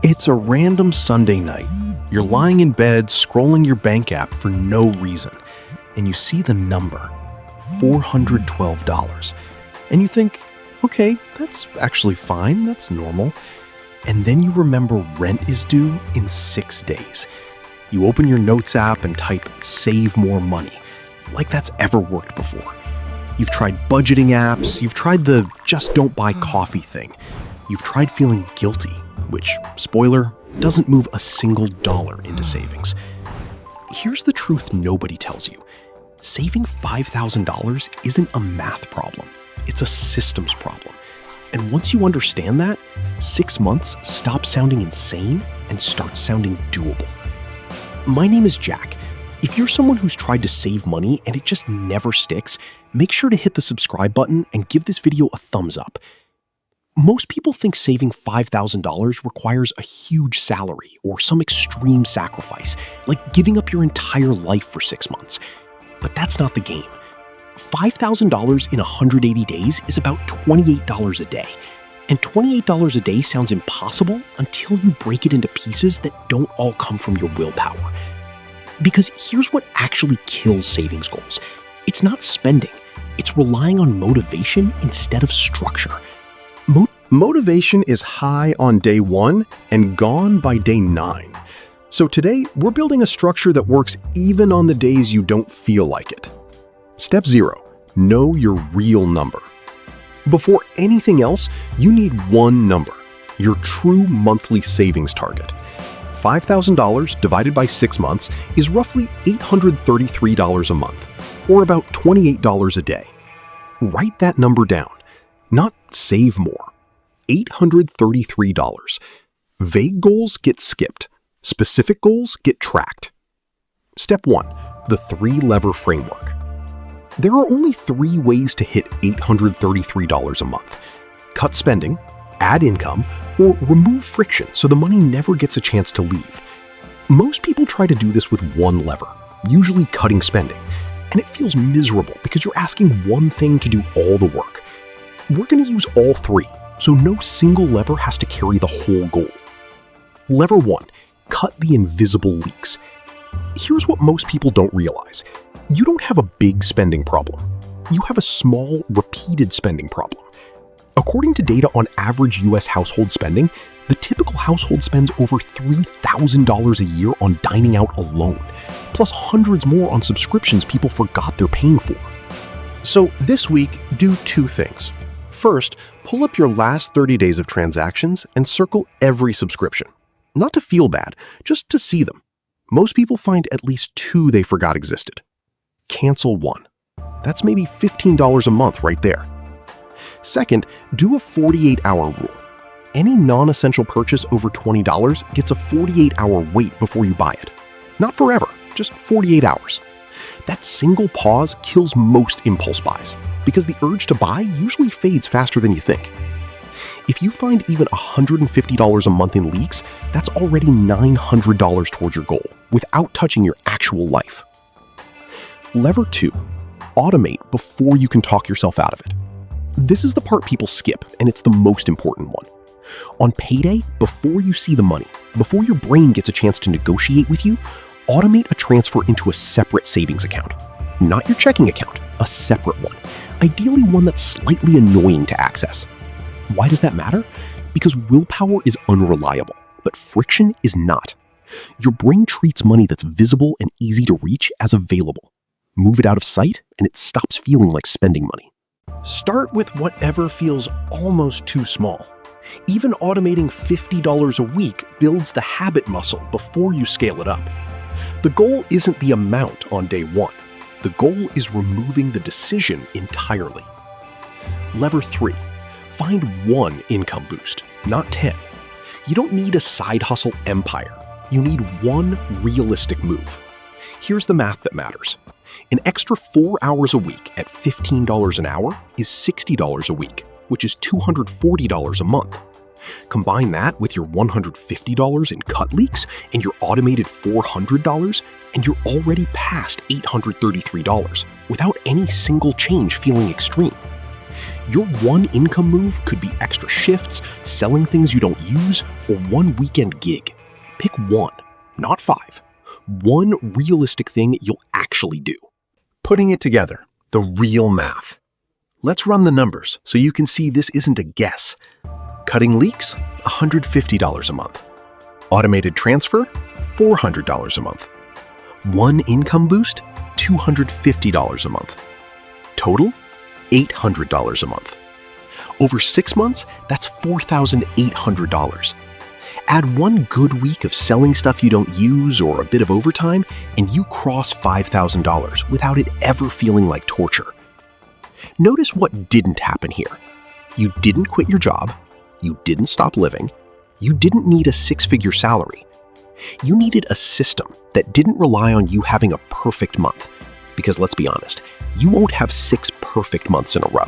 It's a random Sunday night. You're lying in bed, scrolling your bank app for no reason, and you see the number, $412. And you think, okay, that's actually fine, that's normal. And then you remember rent is due in 6 days. You open your notes app and type save more money, like that's ever worked before. You've tried budgeting apps, you've tried the just don't buy coffee thing. You've tried feeling guilty, which, spoiler, doesn't move a single dollar into savings. Here's the truth nobody tells you. Saving $5,000 isn't a math problem. It's a systems problem. And once you understand that, 6 months stops sounding insane and starts sounding doable. My name is Jack. If you're someone who's tried to save money and it just never sticks, make sure to hit the subscribe button and give this video a thumbs up. Most people think saving $5,000 requires a huge salary or some extreme sacrifice, like giving up your entire life for 6 months. But that's not the game. $5,000 in 180 days is about $28 a day. And $28 a day sounds impossible until you break it into pieces that don't all come from your willpower. Because here's what actually kills savings goals. It's not spending. It's relying on motivation instead of structure. Motivation is high on day 1 and gone by day 9. So today, we're building a structure that works even on the days you don't feel like it. Step 0. Know your real number. Before anything else, you need one number, your true monthly savings target. $5,000 divided by 6 months is roughly $833 a month, or about $28 a day. Write that number down, not save more. $833. Vague goals get skipped. Specific goals get tracked. Step 1. The 3-lever framework. There are only 3 ways to hit $833 a month. Cut spending, add income, or remove friction so the money never gets a chance to leave. Most people try to do this with one lever, usually cutting spending, and it feels miserable because you're asking one thing to do all the work. We're going to use all 3, so no single lever has to carry the whole goal. Lever 1. Cut the invisible leaks. Here's what most people don't realize. You don't have a big spending problem. You have a small, repeated spending problem. According to data on average US household spending, the typical household spends over $3,000 a year on dining out alone, plus hundreds more on subscriptions people forgot they're paying for. So this week, do 2 things. First, pull up your last 30 days of transactions and circle every subscription. Not to feel bad, just to see them. Most people find at least 2 they forgot existed. Cancel 1. That's maybe $15 a month right there. Second, do a 48-hour rule. Any non-essential purchase over $20 gets a 48-hour wait before you buy it. Not forever, just 48 hours. That single pause kills most impulse buys, because the urge to buy usually fades faster than you think. If you find even $150 a month in leaks, that's already $900 towards your goal, without touching your actual life. Lever 2. Automate before you can talk yourself out of it. This is the part people skip, and it's the most important one. On payday, before you see the money, before your brain gets a chance to negotiate with you, automate a transfer into a separate savings account. Not your checking account, a separate one. Ideally one that's slightly annoying to access. Why does that matter? Because willpower is unreliable, but friction is not. Your brain treats money that's visible and easy to reach as available. Move it out of sight, and it stops feeling like spending money. Start with whatever feels almost too small. Even automating $50 a week builds the habit muscle before you scale it up. The goal isn't the amount on day 1. The goal is removing the decision entirely. Lever 3. Find 1 income boost, not 10. You don't need a side hustle empire. You need 1 realistic move. Here's the math that matters. An extra 4 hours a week at $15 an hour is $60 a week, which is $240 a month. Combine that with your $150 in cut leaks and your automated $400, and you're already past $833 without any single change feeling extreme. Your one income move could be extra shifts, selling things you don't use, or one weekend gig. Pick one, not five. One realistic thing you'll actually do. Putting it together, the real math. Let's run the numbers so you can see this isn't a guess. Cutting leaks, $150 a month. Automated transfer, $400 a month. One income boost, $250 a month. Total, $800 a month. Over 6 months, that's $4,800. Add one good week of selling stuff you don't use or a bit of overtime, and you cross $5,000 without it ever feeling like torture. Notice what didn't happen here. You didn't quit your job. You didn't stop living. You didn't need a 6-figure salary. You needed a system that didn't rely on you having a perfect month. Because let's be honest, you won't have 6 perfect months in a row.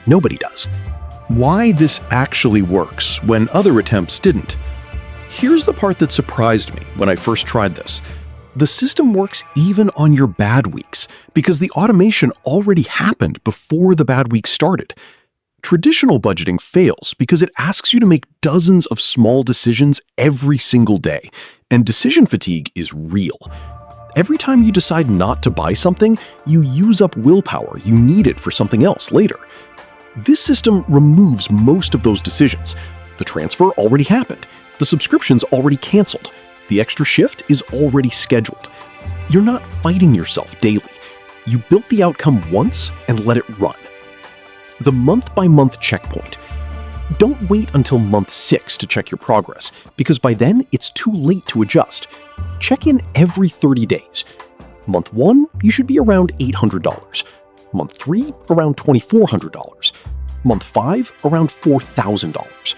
Nobody does. Why this actually works when other attempts didn't. Here's the part that surprised me when I first tried this. The system works even on your bad weeks because the automation already happened before the bad week started. Traditional budgeting fails because it asks you to make dozens of small decisions every single day, and decision fatigue is real. Every time you decide not to buy something, you use up willpower you needed for something else later. This system removes most of those decisions. The transfer already happened. The subscription's already canceled. The extra shift is already scheduled. You're not fighting yourself daily. You built the outcome once and let it run. The month-by-month checkpoint. Don't wait until month 6 to check your progress, because by then it's too late to adjust. Check in every 30 days. Month 1, you should be around $800. Month 3, around $2,400. Month 5, around $4,000.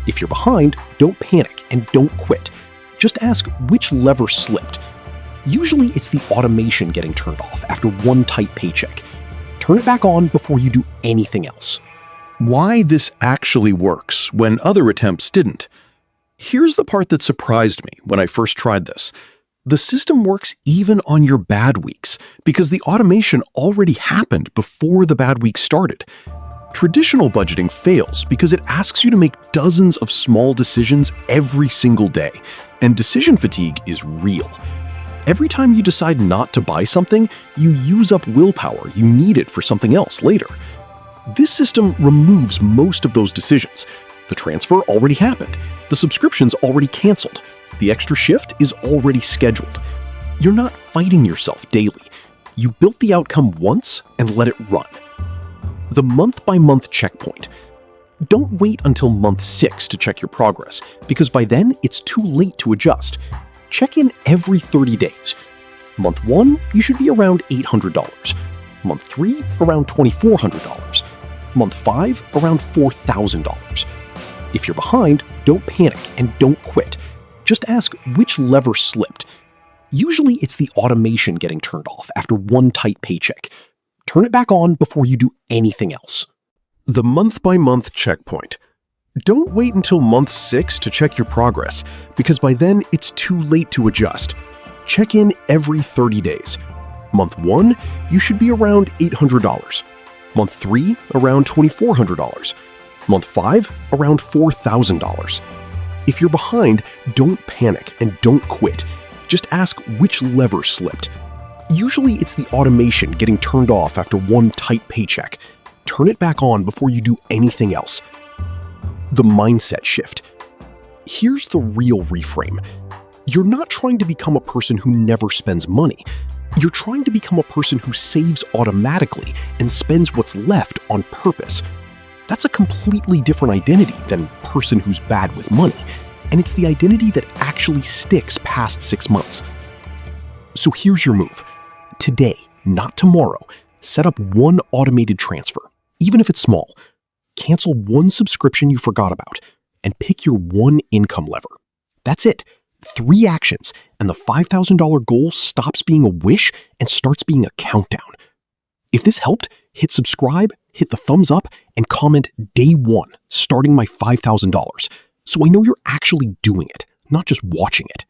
If you're behind, don't panic and don't quit. Just ask which lever slipped. Usually it's the automation getting turned off after one tight paycheck. Turn it back on before you do anything else. Why this actually works when other attempts didn't. Here's the part that surprised me when I first tried this. The system works even on your bad weeks because the automation already happened before the bad week started. Traditional budgeting fails because it asks you to make dozens of small decisions every single day, and decision fatigue is real. Every time you decide not to buy something, you use up willpower you needed for something else later. This system removes most of those decisions. The transfer already happened. The subscription's already canceled. The extra shift is already scheduled. You're not fighting yourself daily. You built the outcome once and let it run. The month-by-month checkpoint. Don't wait until month 6 to check your progress, because by then it's too late to adjust. Check in every 30 days. Month 1, you should be around $800. Month 3, around $2,400. Month 5, around $4,000. If you're behind, don't panic and don't quit. Just ask which lever slipped. Usually it's the automation getting turned off after one tight paycheck. Turn it back on before you do anything else. The month-by-month checkpoint. Don't wait until month 6 to check your progress, because by then it's too late to adjust. Check in every 30 days. Month 1, you should be around $800. Month 3, around $2,400. Month 5, around $4,000. If you're behind, don't panic and don't quit. Just ask which lever slipped. Usually it's the automation getting turned off after one tight paycheck. Turn it back on before you do anything else. The mindset shift. Here's the real reframe. You're not trying to become a person who never spends money. You're trying to become a person who saves automatically and spends what's left on purpose. That's a completely different identity than person who's bad with money, and it's the identity that actually sticks past 6 months. So here's your move. Today, not tomorrow, set up one automated transfer, even if it's small. Cancel one subscription you forgot about, and pick your one income lever. That's it. 3 actions, and the $5,000 goal stops being a wish and starts being a countdown. If this helped, hit subscribe, hit the thumbs up, and comment day 1, starting my $5,000, so I know you're actually doing it, not just watching it.